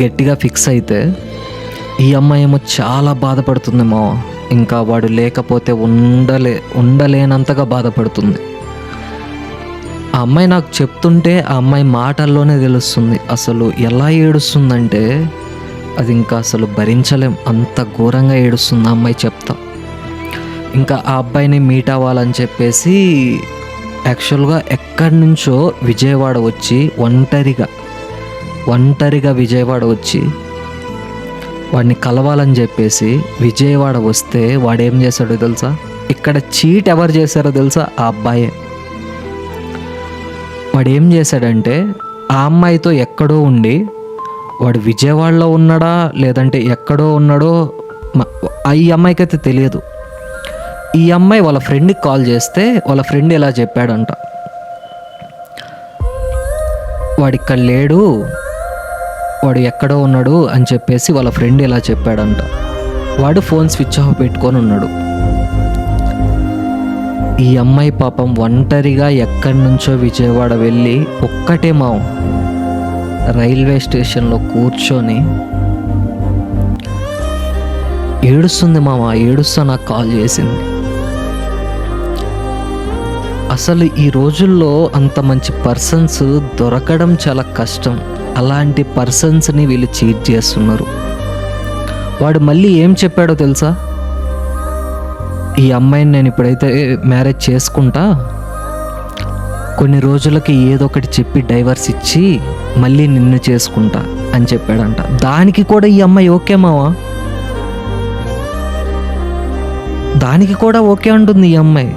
గట్టిగా ఫిక్స్ అయితే ఈ అమ్మాయి ఏమో చాలా బాధపడుతుంది మావ. ఇంకా వాడు లేకపోతే ఉండలేనంతగా బాధపడుతుంది. ఆ అమ్మాయి నాకు చెప్తుంటే ఆ అమ్మాయి మాటల్లోనే తెలుస్తుంది. అసలు ఎలా ఏడుస్తుందంటే అది ఇంకా అసలు భరించలేం, అంత ఘోరంగా ఏడుస్తుంది ఆ అమ్మాయి చెప్తా. ఇంకా ఆ అబ్బాయిని మీట్ అవ్వాలని చెప్పేసి యాక్చువల్గా ఎక్కడి నుంచో విజయవాడ వచ్చి ఒంటరిగా విజయవాడ వచ్చి వాడిని కలవాలని చెప్పేసి విజయవాడ వస్తే వాడేం చేశాడో తెలుసా? ఇక్కడ చీట్ ఎవరు చేశారో తెలుసా? ఆ అబ్బాయే. వాడు ఏం చేశాడంటే ఆ అమ్మాయితో ఎక్కడో ఉండి, వాడు విజయవాడలో ఉన్నాడా లేదంటే ఎక్కడో ఉన్నాడో ఈ అమ్మాయికైతే తెలియదు. ఈ అమ్మాయి వాళ్ళ ఫ్రెండ్కి కాల్ చేస్తే వాళ్ళ ఫ్రెండ్ ఇలా చెప్పాడంట, వాడిక్కడ లేడు, వాడు ఎక్కడో ఉన్నాడు అని చెప్పేసి వాళ్ళ ఫ్రెండ్ ఇలా చెప్పాడంట. వాడు ఫోన్ స్విచ్ ఆఫ్ పెట్టుకొని ఉన్నాడు. ఈ అమ్మాయి పాపం ఒంటరిగా ఎక్కడి నుంచో విజయవాడ వెళ్ళి ఒక్కటే రైల్వే స్టేషన్లో కూర్చొని ఏడుస్తుంది ఏడుస్తా నాకు కాల్ చేసింది. అసలు ఈ రోజుల్లో అంత మంచి పర్సన్స్ దొరకడం చాలా కష్టం. అలాంటి పర్సన్స్ని వీళ్ళు చీట్ చేస్తున్నారు. వాడు మళ్ళీ ఏం చెప్పాడో తెలుసా? ఈ అమ్మాయిని నేను ఇప్పుడైతే మ్యారేజ్ చేసుకుంటా, కొన్ని రోజులకి ఏదో ఒకటి చెప్పి డైవర్స్ ఇచ్చి మళ్ళీ నిన్ను చేసుకుంటా అని చెప్పాడంట. దానికి కూడా ఈ అమ్మాయి ఓకే దానికి కూడా ఓకే అంటుంది ఈ అమ్మాయి.